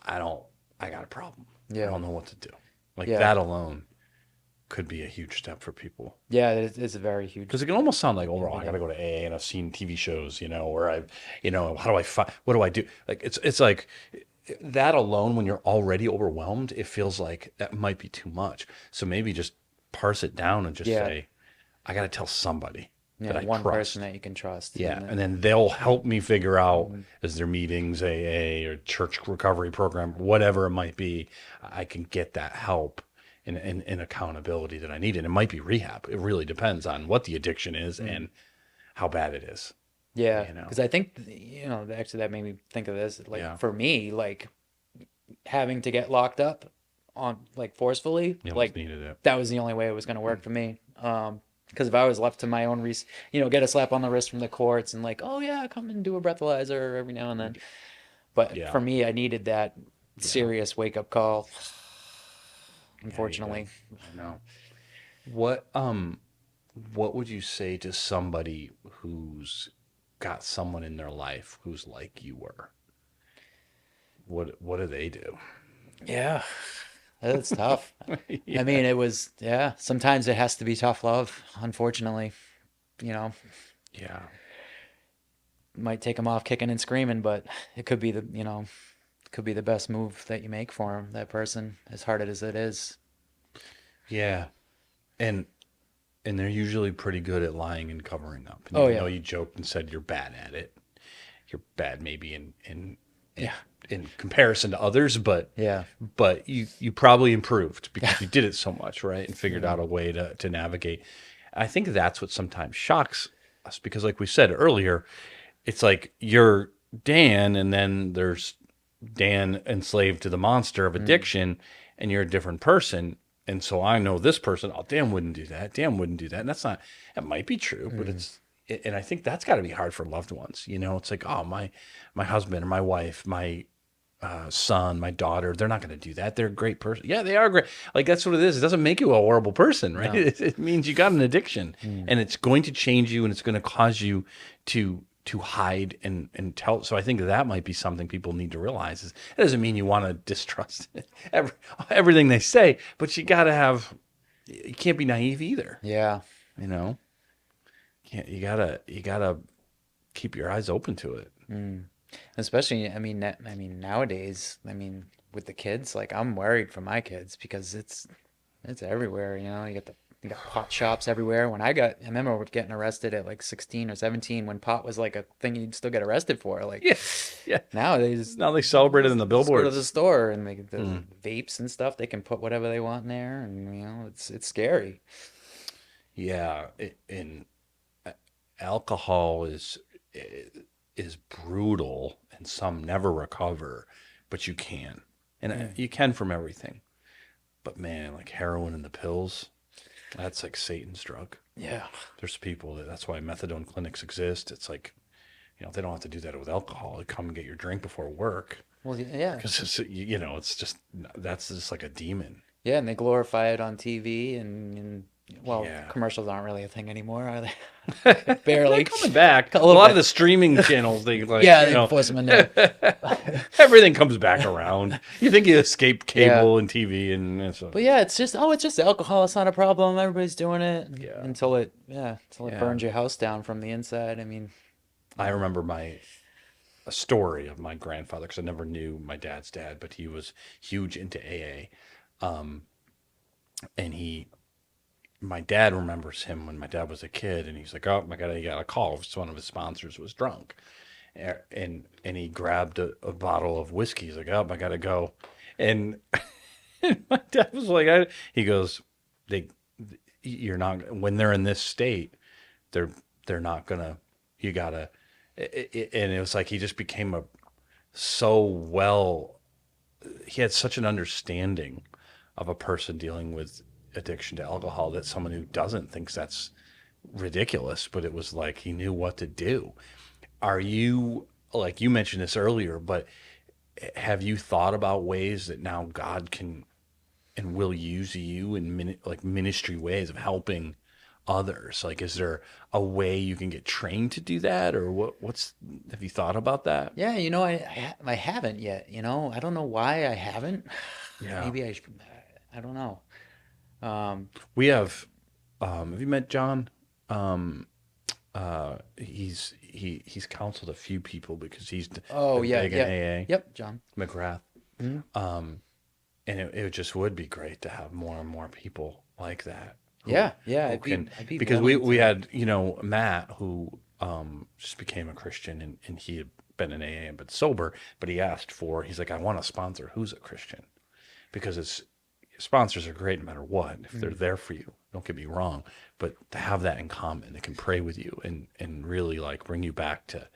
I don't, I got a problem. I yeah, don't know what to do. Like yeah, that alone could be a huge step for people. yeah. It's a very huge Because it can almost sound like, oh, I got to beginning. go to AA, and I've seen TV shows, where how do I find, what do I do? Like, it's like that alone, when you're already overwhelmed, it feels like that might be too much. So maybe just parse it down and just Yeah, say, I got to tell somebody that yeah. I One person trust. that you can trust, Yeah. and then And then they'll help me figure out, mm, as their meetings, AA or church recovery program, whatever it might be, I can get that help and accountability that I need. And it might be rehab. It really depends on what the addiction is mm, and how bad it is, yeah. you know? Because I think you know actually that made me think of this. Like Yeah. for me, like having to get locked up on like forcefully, You almost like needed it. that was the only way it was going to work for me. Because if I was left to my own you know, get a slap on the wrist from the courts and like, oh yeah, come and do a breathalyzer every now and then. But Yeah. for me, I needed that Yeah. serious wake up call. Yeah, you did. Unfortunately, I know. What would you say to somebody who's got someone in their life who's like you were? What do they do? yeah, it's tough. I Yeah. mean, it was yeah. Sometimes it has to be tough love. Unfortunately, you know, Yeah. might take them off kicking and screaming, but it could be the you know could be the best move that you make for them, that person, as hard as it is. Yeah. And they're usually pretty good at lying and covering up. And Oh even though yeah. you joked and said you're bad at it, you're bad maybe in Yeah. in comparison to others, Yeah. but you probably improved because you did it so much, right? And figured Yeah. out a way to navigate. I think that's what sometimes shocks us because like we said earlier, it's like you're Dan and then there's Dan enslaved to the monster of Mm. addiction and you're a different person. And so I know this person, oh, Dan wouldn't do that. Dan wouldn't do that. And that's not, it might be true, but Mm. and I think that's got to be hard for loved ones. You know, it's like, oh, my husband or my wife, my son, my daughter, they're not going to do that. They're a great person. Yeah, they are great. Like that's what it is. It doesn't make you a horrible person, right? No. It means you got an addiction, Mm. and it's going to change you, and it's going to cause you to hide and tell. So I think that might be something people need to realize. Is it doesn't mean you want to distrust everything they say, but you got to have. You can't be naive either. Yeah. You know, can't you gotta keep your eyes open to it. Mm. Especially, I mean nowadays, I mean with the kids, like I'm worried for my kids because it's everywhere, you know. You got pot shops everywhere. I remember getting arrested at like 16 or 17 when pot was like a thing you'd still get arrested for. Like Yeah, yeah. now they just Now they celebrate it in the just go to the billboards. store and make the Mm. vapes and stuff. They can put whatever they want in there, and you know it's scary. Yeah, and alcohol is brutal, and some never recover, but you can, and Yeah. you can from everything. But man, like heroin and the pills, that's like Satan's drug. Yeah. There's people that's why methadone clinics exist. It's like, they don't have to do that with alcohol. They come and get your drink before work Well, yeah. because it's just that's just like a demon. Yeah, and they glorify it on TV and well, Yeah. commercials aren't really a thing anymore, are they? They're Barely. coming back. A A little lot of bit. the streaming channels, they like, Yeah, they force them in there. everything comes back around. You think you escaped Yeah. cable and TV and so. But yeah, it's just alcohol. It's not a problem. Everybody's doing it Yeah. until it Yeah. burns your house down from the inside. I mean, I remember a story of my grandfather because I never knew my dad's dad, but he was huge into AA. And my dad remembers him when my dad was a kid, and he's like, "Oh my God, he got a call. One of his sponsors was drunk, and he grabbed a bottle of whiskey. He's like, oh, I gotta go," and, and my dad was like, he goes, "They, you're not when they're in this state, they're not gonna. You gotta." And it was like he just became so well. He had such an understanding of a person dealing with addiction to alcohol that someone who doesn't thinks that's ridiculous, but it was like he knew what to do. Are you, like you mentioned this earlier, but have you thought about ways that now God can and will use you in like ministry ways of helping others? Like, is there a way you can get trained to do that, or have you thought about that? yeah, you know, I haven't yet. You know, I don't know why I haven't. Yeah, Maybe I don't know. Um, we have you met John? He's counseled a few people because he's oh been yeah, big in yeah, AA. yep, John. McGrath. Mhm. And it just would be great to have more and more people like that Yeah, yeah, I'd be because willing we to. had, Matt who just became a Christian, and he had been in AA but sober, but he's like, I want a sponsor who's a Christian because sponsors are great no matter what if they're Mm, there for you. Don't get me wrong, but to have that in common, they can pray with you and really like bring you back to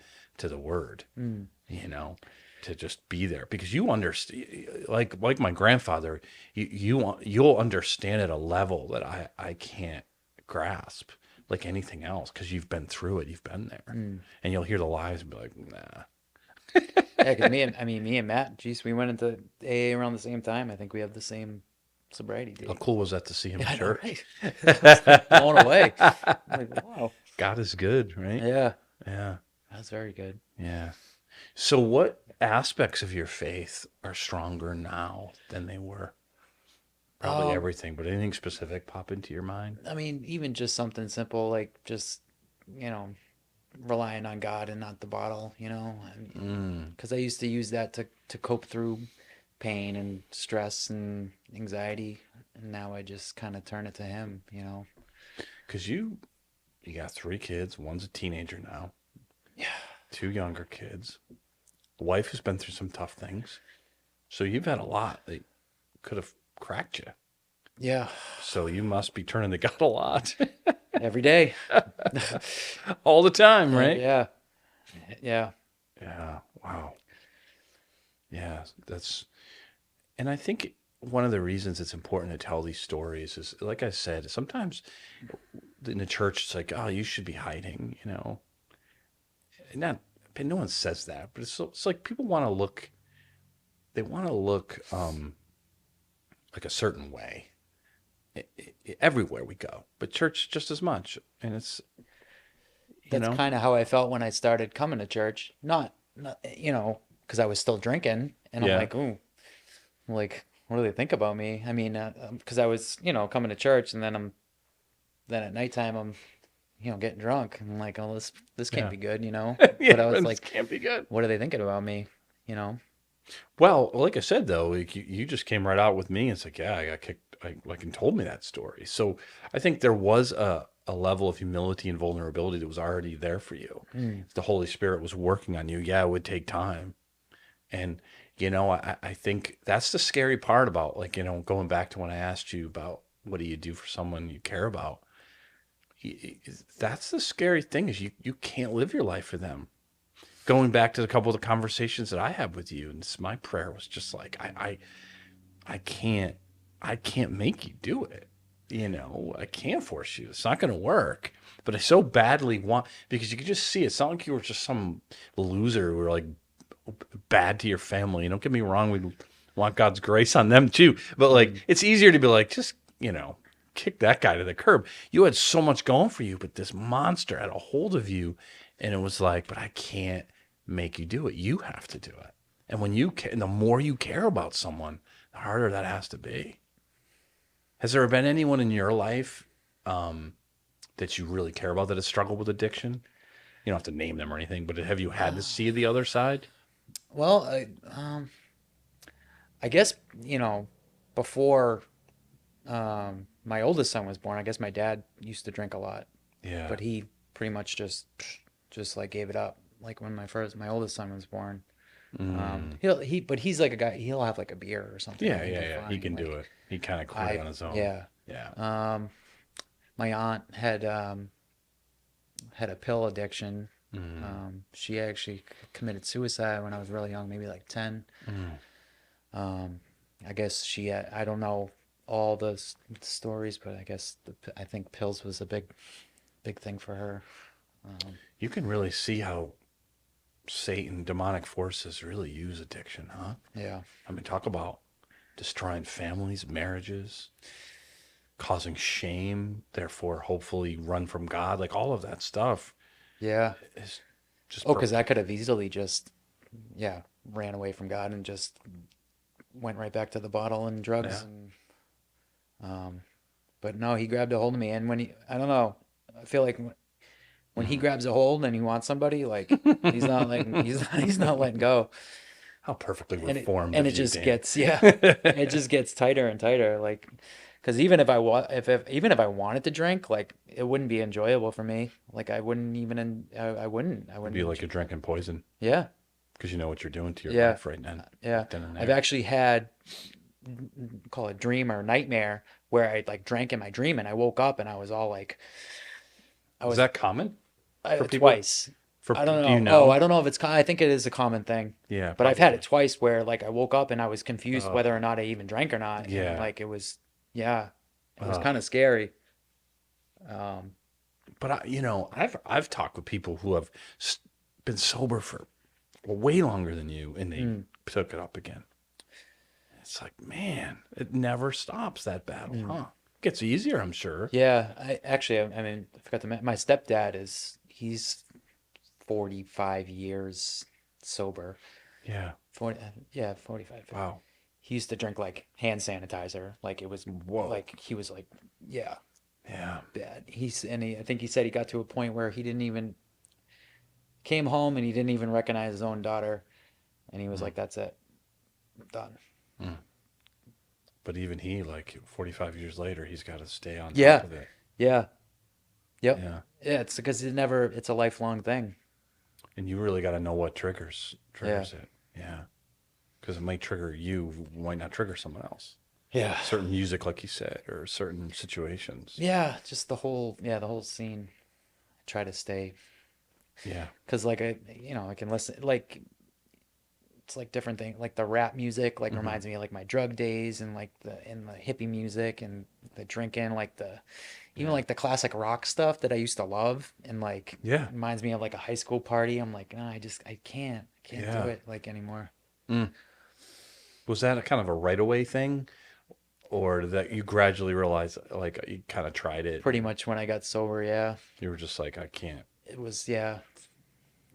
the word, mm, you know, to just be there because you understand, like my grandfather, you'll understand at a level that I can't grasp like anything else because you've been through it, you've been there, mm. and you'll hear the lies and be like, nah. Yeah, because me and Matt, geez, we went into AA around the same time. I think we have the same sobriety How date. cool was that to see him Yeah, in I know, church? right? Blown away. I'm like, wow. God is good, right? Yeah, Yeah, that's very good. yeah. So, what aspects of your faith are stronger now than they were? Probably Um, everything, but anything specific pop into your mind? I mean, even just something simple like just, you know, relying on God and not the bottle, you know, Mm. because I used to use that to cope through pain and stress and anxiety, and now I just kind of turn it to Him, you know. Because you got three kids. One's a teenager now. Yeah. Two younger kids. A wife who's been through some tough things. So you've had a lot that could have cracked you. Yeah. So you must be turning to God a lot. Every day. All the time, right? Yeah. Yeah. Yeah. Wow. Yeah. And I think one of the reasons it's important to tell these stories is, like I said, sometimes in the church, it's like, oh, you should be hiding, you know. Not, no one says that, but it's like people want to look, they want to look like a certain way everywhere we go, but church just as much. And it's, you That's know, kind of how I felt when I started coming to church. Not you know, because I was still drinking, and I'm yeah, like, ooh, like, what do they think about me? I mean, because I was, you know, coming to church, and then at nighttime I'm getting drunk, and I'm like, oh, this can't yeah, be good, you know. yeah, But I was this like, can't be good. what are they thinking about me, you know? Well, like I said, though, like you just came right out with me. And it's like, yeah, I got kicked, like, and told me that story. So I think there was a level of humility and vulnerability that was already there for you. Mm. If the Holy Spirit was working on you, yeah, it would take time. And, I think that's the scary part about, like, going back to when I asked you about what do you do for someone you care about. That's the scary thing is you can't live your life for them. Going back to a couple of the conversations that I had with you, and my prayer was just like, I can't, I can't make you do it. I can't force you. It's not going to work. But I so badly want, because you could just see it. It's not like you were just some loser who were like bad to your family. Don't get me wrong. We want God's grace on them too. But like, Mm. it's easier to be like, just, kick that guy to the curb. You had so much going for you, but this monster had a hold of you. And it was like, but I can't make you do it. You have to do it. And and the more you care about someone, the harder that has to be. Has there been anyone in your life that you really care about that has struggled with addiction? You don't have to name them or anything, but have you had to see the other side? Well, I guess, before my oldest son was born, I guess my dad used to drink a lot, Yeah. but he pretty much just like gave it up. Like when my oldest son was born, Mm. but he's like a guy. He'll have like a beer or something Yeah, and he'll yeah, be yeah. He fine. can do Like it. He kind of quit I, on his own. yeah. Yeah. My aunt had a pill addiction. Mm. She actually committed suicide when I was really young, maybe like 10. Mm. Um, I guess I don't know all the stories, but I think pills was a big thing for her. You can really see how Satan, demonic forces really use addiction, huh? Yeah. I mean, talk about destroying families, marriages, causing shame, therefore hopefully run from God, like all of that stuff Yeah. is just Oh, because I could have easily just, yeah, ran away from God and just went right back to the bottle and drugs. yeah. And but no, he grabbed a hold of me. And I don't know, I feel like when he Mm. grabs a hold and he wants somebody, like he's not letting go. How perfectly And reformed of it you, just Dan. gets, yeah, it just gets tighter and tighter. Like, because even if I wanted to drink, like it wouldn't be enjoyable for me. Like I wouldn't even, I It'd be wouldn't, like you're drinking poison yeah, because you know what you're doing to your yeah, life right then, yeah. right then and I've there. actually had, call it dream or nightmare, where I like drank in my dream and I woke up and I was all like, I Is was that common for people? twice. For I don't do you know. Oh, I know? don't know if I think it is a common thing, Yeah, but I've had it probably. twice where like I woke up and I was confused Oh, whether or not I even drank or not, and yeah. like yeah, it was Oh, kind of scary. Um, but I've talked with people who have been sober for way longer than you, and they mm, took it up again. It's like, man, it never stops that battle, mm. huh? Gets easier, I'm sure. Yeah, I mean, I forgot to mention, my stepdad he's 45 years sober. Yeah. 40, yeah, 45. Wow. He used to drink like hand sanitizer, like it was Whoa. like he was like, yeah, Yeah. bad. I think he said he got to a point where he didn't even Came home and he didn't even recognize his own daughter, and he was Mm. like, "That's it, I'm done." Mm. But even he, like 45 years later, he's got to stay on top Yeah, of it. yeah, yep, Yeah. yeah. It's because it's a lifelong thing. And you really got to know what Yeah, triggers it. Yeah. Because it might trigger you, might not trigger someone else. yeah, Certain music, like you said, or certain situations. yeah. Just the whole scene. I try to stay Yeah. because I can listen like it's like different thing like the rap music like Hmm. reminds me of like my drug days and the hippie music and the drinking like the even Yeah. like the classic rock stuff that I used to love and like Yeah. reminds me of like a high school party. I'm like, no, I can't do Yeah. it like anymore. Mm. Was that a kind of a right away thing? Or did that you gradually realize, like, you kind of tried it Pretty and much when I got sober, yeah. you were just like, I can't. It was yeah,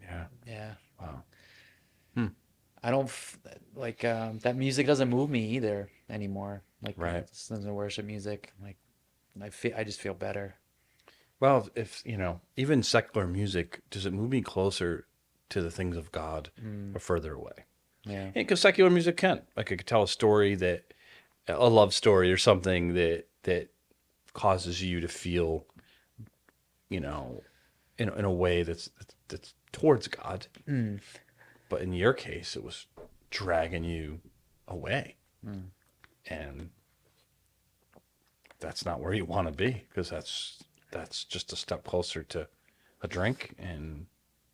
Yeah. yeah. Wow. Hmm. I don't like that music doesn't move me either anymore. Like Right. listen to worship music. Like I just feel better. Well, if, even secular music, does it move me closer to the things of God Mm, or further away? yeah. Because secular music can. Like, I could tell a story a love story or something that causes you to feel, you know, in a way that's towards God. Mm, But in your case, it was dragging you away. mm. And that's not where you want to be because that's just a step closer to a drink and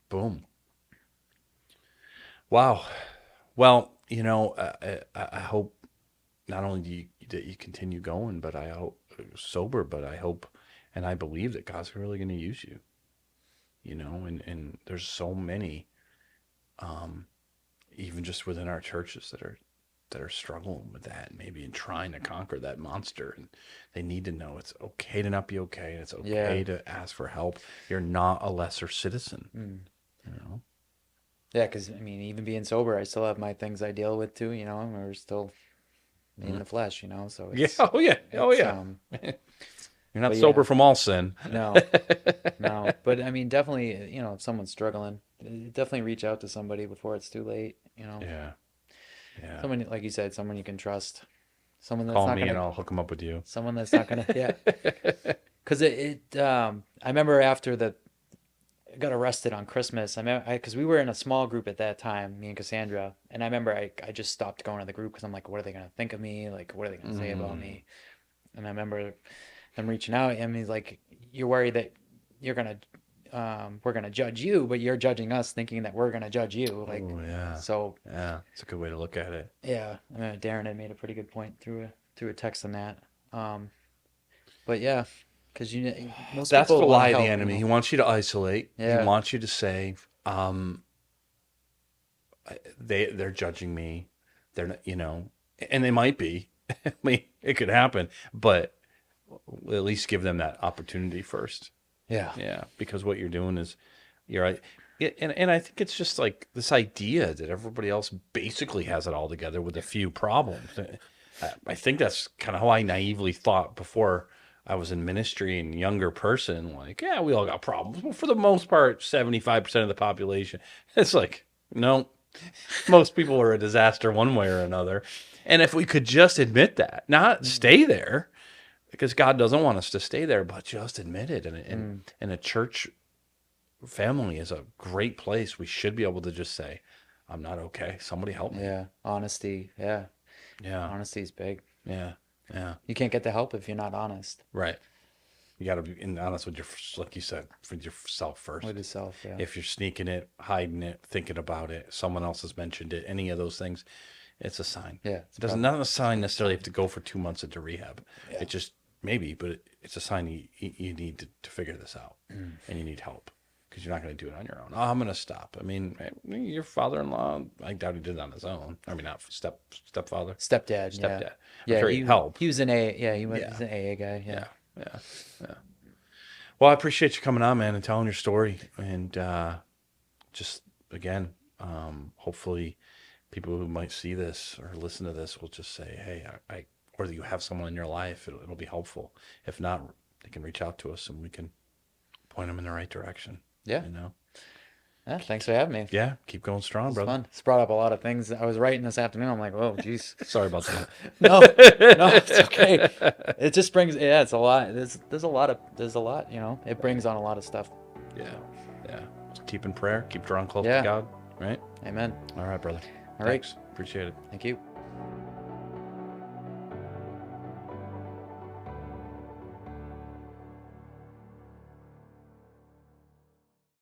boom. Wow. Well, I hope not only that you continue going, but I hope sober, but I hope and I believe that God's really going to use you, and there's so many, even just within our churches that are struggling with that, maybe and trying to conquer that monster. And they need to know it's okay to not be okay. And it's Yeah. okay to ask for help. You're not a lesser citizen, Mm. you know? Yeah, because I mean, even being sober, I still have my things I deal with too. And we're still in Mhm. the flesh. So Yeah. Oh yeah. Oh it's yeah. You're not but sober yeah, from all sin. no, no. But I mean, definitely, if someone's struggling, definitely reach out to somebody before it's too late. Yeah. Yeah. Someone like you said, someone you can trust, someone that's Call not me and gonna, I'll hook them up with you. someone that's not gonna, yeah. Because I remember after I got arrested on Christmas. Because we were in a small group at that time, me and Cassandra, and I remember I just stopped going to the group because I'm like, what are they gonna think of me? Like, what are they gonna say about Mm. me? And I remember them reaching out, and he's like, you're worried that you're gonna, we're gonna judge you, but you're judging us, thinking that we're gonna judge you. Like, Oh yeah. so Yeah. It's a good way to look at it. yeah. I mean, Darren had made a pretty good point through a text on that. But yeah, because most That's the people want to lie of the help, enemy. He wants you to isolate. He Yeah. wants you to say, um, they're judging me. They're not, and they might be. I mean, it could happen, but at least give them that opportunity first. Yeah. Yeah, because what you're doing is you're right. Yeah, and I think it's just like this idea that everybody else basically has it all together with a few problems. I think that's kind of how I naively thought before I was in ministry and younger person. Like, yeah, we all got problems. Well, for the most part, 75% of the population. It's like, no, most people are a disaster one way or another. And if we could just admit that, not Mm, stay there, because God doesn't want us to stay there, but just admit it. mm, And a church family is a great place. We should be able to just say, I'm not okay. Somebody help me. yeah. Honesty. Yeah. Yeah. Honesty is big. Yeah. Yeah. You can't get the help if you're not honest Right. You got to be honest with like you said, with yourself with first. yourself. Yeah. If you're sneaking it, hiding it, thinking about it, someone else has mentioned it, any of those things, it's a sign. Yeah. It's It doesn't probably not a sign necessarily have to go for 2 months into rehab. yeah. It just maybe, but it's a sign you need to figure this out Mm. and you need help because you're not going to do it on your own. Oh, I'm going to stop. I mean, your father-in-law, I doubt he did it on his own. I mean, not stepfather, Stepdad. Yeah. stepdad. I'm Yeah. sure he'd help. He was an A. Yeah. He's Yeah, an AA guy. Yeah. yeah, yeah, yeah. Well, I appreciate you coming on, man, and telling your story. And just again, hopefully, people who might see this or listen to this will just say, "Hey, or you have someone in your life, it'll be helpful. If not, they can reach out to us and we can point them in the right direction." Yeah. You know. Yeah, thanks for having me. Yeah, keep going strong, It's brother. fun. It's brought up a lot of things. I was writing this afternoon. I'm like, whoa, geez. Sorry about that. No, no, it's okay. It just brings, yeah, it's a lot. There's a lot, you know, it brings on a lot of stuff. Yeah, yeah. So keep in prayer, keep drawing close to Yeah. God, right? Amen. All right, brother. All right. Thanks. Appreciate it. Thank you.